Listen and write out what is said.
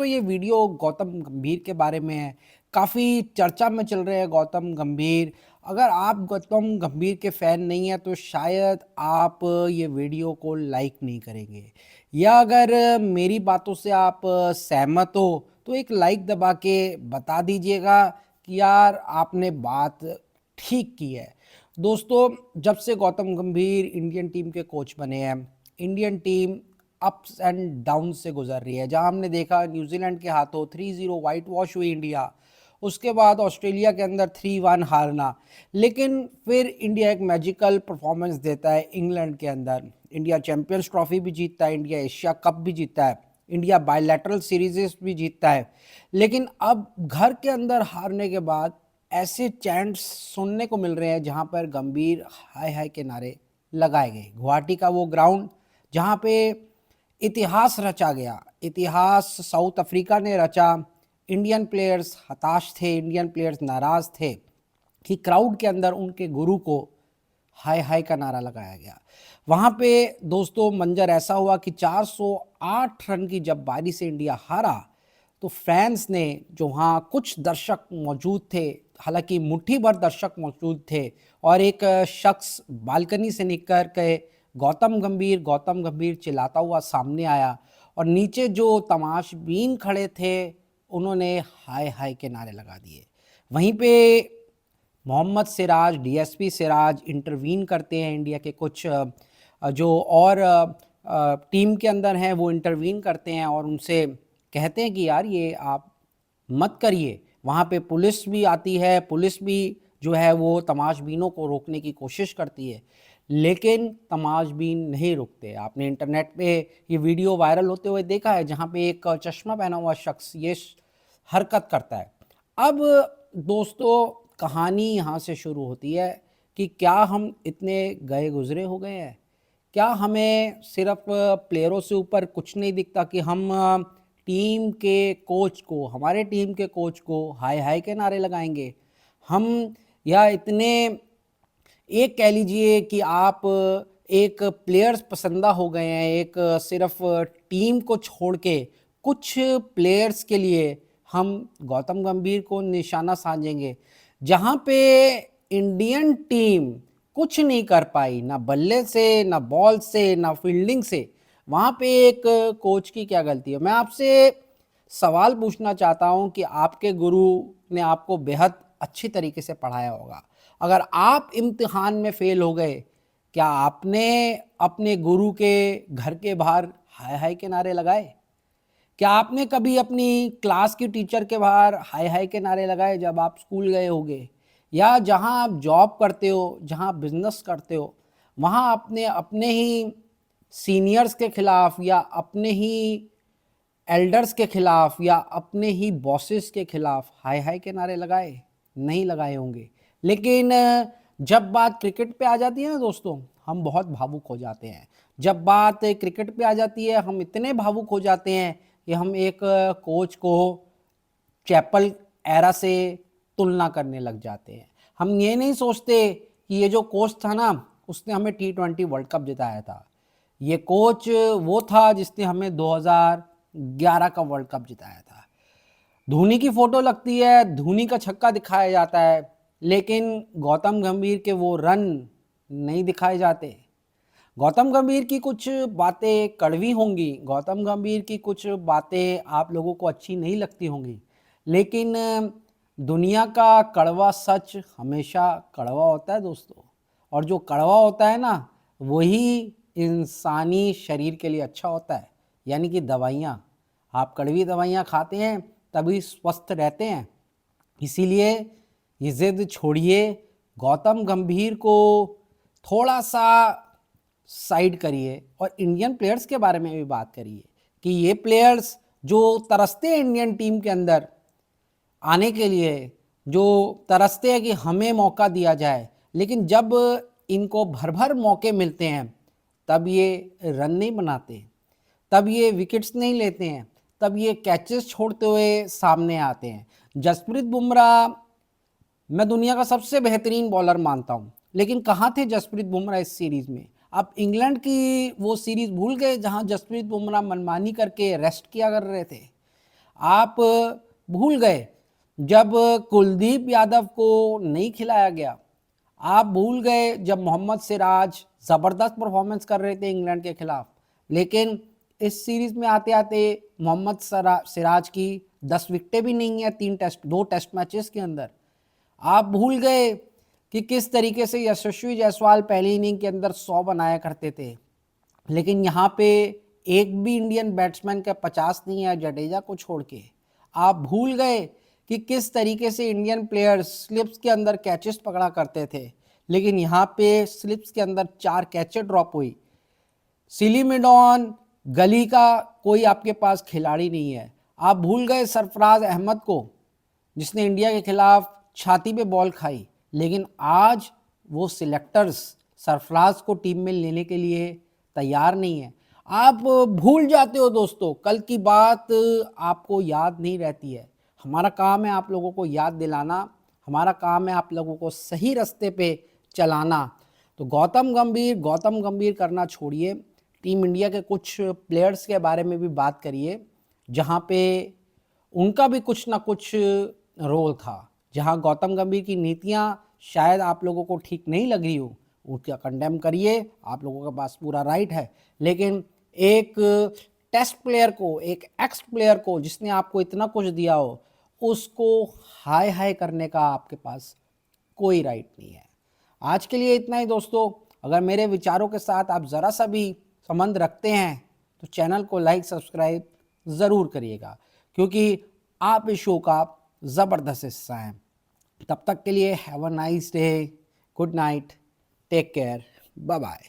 तो ये वीडियो गौतम गंभीर के बारे में है। काफ़ी चर्चा में चल रहे हैं गौतम गंभीर। अगर आप गौतम गंभीर के फ़ैन नहीं हैं तो शायद आप ये वीडियो को लाइक नहीं करेंगे। या अगर मेरी बातों से आप सहमत हो तो एक लाइक दबा के बता दीजिएगा कि यार आपने बात ठीक की है। दोस्तों, जब से गौतम गंभीर इंडियन टीम के कोच बने हैं, Indian team ups and down से गुजर रही है। जहां हमने देखा न्यूजीलैंड के हाथों 3-0 वाइट वॉश हुई इंडिया, उसके बाद ऑस्ट्रेलिया के अंदर 3-1 हारना, लेकिन फिर इंडिया एक मैजिकल परफॉर्मेंस देता है इंग्लैंड के अंदर। इंडिया चैंपियंस ट्रॉफी भी जीतता है, इंडिया एशिया कप भी जीतता है, इंडिया बायलैटरल सीरीजेस भी जीतता है। लेकिन अब घर के अंदर हारने के बाद ऐसे चैंट्स सुनने को मिल रहे हैं जहां पर गंभीर हाय हाय के नारे लगाए गए। गुवाहाटी का वो ग्राउंड जहां पे इतिहास रचा गया, इतिहास साउथ अफ्रीका ने रचा। इंडियन प्लेयर्स हताश थे, इंडियन प्लेयर्स नाराज थे कि क्राउड के अंदर उनके गुरु को हाय हाय का नारा लगाया गया। वहां पे दोस्तों मंजर ऐसा हुआ कि 408 रन की जब बारी से इंडिया हारा तो फैंस ने, जो वहाँ कुछ दर्शक मौजूद थे, हालांकि मुट्ठी भर दर्शक मौजूद थे, और एक शख्स बालकनी से निकल के गौतम गंभीर चिल्लाता हुआ सामने आया और नीचे जो तमाशबीन खड़े थे उन्होंने हाय हाय के नारे लगा दिए। वहीं पे मोहम्मद सिराज, डीएसपी सिराज इंटरवीन करते हैं। इंडिया के कुछ जो और टीम के अंदर हैं वो इंटरवीन करते हैं और उनसे कहते हैं कि यार ये आप मत करिए। वहाँ पे पुलिस भी आती है, पुलिस भी जो है वो तमाशबीनों को रोकने की कोशिश करती है, लेकिन तमाशबीन नहीं रुकते। आपने इंटरनेट पे ये वीडियो वायरल होते हुए देखा है जहाँ पे एक चश्मा पहना हुआ शख्स ये हरकत करता है। अब दोस्तों, कहानी यहाँ से शुरू होती है कि क्या हम इतने गए गुजरे हो गए हैं? क्या हमें सिर्फ प्लेयरों से ऊपर कुछ नहीं दिखता कि हम टीम के कोच को, हमारे टीम के कोच को हाय हाय के नारे लगाएंगे हम? या इतने, एक कह लीजिए कि आप एक प्लेयर्स पसंदा हो गए हैं, एक सिर्फ टीम को छोड़ के कुछ प्लेयर्स के लिए हम गौतम गंभीर को निशाना साधेंगे? जहां पे इंडियन टीम कुछ नहीं कर पाई, ना बल्ले से, ना बॉल से, ना फील्डिंग से, वहां पे एक कोच की क्या गलती है? मैं आपसे सवाल पूछना चाहता हूं कि आपके गुरु ने आपको बेहद अच्छी तरीके से पढ़ाया होगा। अगर आप इम्तिहान में फेल हो गए, क्या आपने अपने गुरु के घर के बाहर हाय हाय के नारे लगाए? क्या आपने कभी अपनी क्लास की टीचर के बाहर हाय हाय के नारे लगाए जब आप स्कूल गए होंगे? या जहां आप जॉब करते हो, जहां बिजनेस करते हो, वहां आपने अपने ही सीनियर्स के खिलाफ या अपने ही एल्डर्स के खिलाफ या अपने ही बॉसेस के खिलाफ हाय हाय के नारे लगाए? नहीं लगाए होंगे। लेकिन जब बात क्रिकेट पे आ जाती है ना दोस्तों, हम बहुत भावुक हो जाते हैं। जब बात क्रिकेट पे आ जाती है हम इतने भावुक हो जाते हैं कि हम एक कोच को चैपल एरा से तुलना करने लग जाते हैं। हम ये नहीं सोचते कि ये जो कोच था ना, उसने हमें T20 वर्ल्ड कप जिताया था। ये कोच वो था जिसने हमें 2011 का वर्ल्ड कप जिताया था। धोनी की फोटो लगती है, धोनी का छक्का दिखाया जाता है, लेकिन गौतम गंभीर के वो रन नहीं दिखाए जाते। गौतम गंभीर की कुछ बातें कड़वी होंगी, गौतम गंभीर की कुछ बातें आप लोगों को अच्छी नहीं लगती होंगी, लेकिन दुनिया का कड़वा सच हमेशा कड़वा होता है दोस्तों। और जो कड़वा होता है ना, वही इंसानी शरीर के लिए अच्छा होता है। यानी कि दवाइयाँ, आप कड़वी दवाइयाँ खाते हैं तभी स्वस्थ रहते हैं। इसीलिए ये जिद छोड़िए, गौतम गंभीर को थोड़ा सा साइड करिए और इंडियन प्लेयर्स के बारे में भी बात करिए कि ये प्लेयर्स जो तरसते हैं इंडियन टीम के अंदर आने के लिए, जो तरसते हैं कि हमें मौका दिया जाए, लेकिन जब इनको भर भर मौके मिलते हैं तब ये रन नहीं बनाते, तब ये विकेट्स नहीं लेते हैं, तब ये कैचेस छोड़ते हुए सामने आते हैं। जसप्रीत बुमराह मैं दुनिया का सबसे बेहतरीन बॉलर मानता हूं, लेकिन कहाँ थे जसप्रीत बुमराह इस सीरीज में? आप इंग्लैंड की वो सीरीज भूल गए जहां जसप्रीत बुमराह मनमानी करके रेस्ट किया कर रहे थे? आप भूल गए जब कुलदीप यादव को नहीं खिलाया गया। आप भूल गए जब मोहम्मद सिराज ज़बरदस्त परफॉर्मेंस कर रहे थे इंग्लैंड के खिलाफ, लेकिन इस सीरीज में आते आते मोहम्मद सिराज की 10 विकेटें भी नहीं है 2 टेस्ट मैचेस के अंदर। आप भूल गए कि किस तरीके से यशस्वी जायसवाल पहली इनिंग के अंदर 100 बनाया करते थे, लेकिन यहाँ पे एक भी इंडियन बैट्समैन का 50 नहीं है जडेजा को छोड़ के। आप भूल गए कि किस तरीके से इंडियन प्लेयर्स स्लिप्स के अंदर कैचेस पकड़ा करते थे, लेकिन यहाँ पे स्लिप्स के अंदर 4 कैचेस ड्रॉप हुई। सिलीमिडॉन गली का कोई आपके पास खिलाड़ी नहीं है। आप भूल गए सरफराज अहमद को, जिसने इंडिया के खिलाफ छाती पे बॉल खाई, लेकिन आज वो सिलेक्टर्स सरफराज को टीम में लेने के लिए तैयार नहीं है। आप भूल जाते हो दोस्तों, कल की बात आपको याद नहीं रहती है। हमारा काम है आप लोगों को याद दिलाना, हमारा काम है आप लोगों को सही रास्ते पे चलाना। तो गौतम गंभीर करना छोड़िए, टीम इंडिया के कुछ प्लेयर्स के बारे में भी बात करिए जहाँ पे उनका भी कुछ ना कुछ रोल था। जहाँ गौतम गंभीर की नीतियाँ शायद आप लोगों को ठीक नहीं लग रही हो, उसका कंडेम करिए, आप लोगों के पास पूरा राइट है। लेकिन एक टेस्ट प्लेयर को, एक एक्स प्लेयर को जिसने आपको इतना कुछ दिया हो, उसको हाय हाय करने का आपके पास कोई राइट नहीं है। आज के लिए इतना ही दोस्तों। अगर मेरे विचारों के साथ आप ज़रा सा भी संबंध रखते हैं तो चैनल को लाइक सब्सक्राइब ज़रूर करिएगा, क्योंकि आप इस शो का ज़बरदस्त हिस्सा हैं। तब तक के लिए have a nice day, good night, take care, bye bye.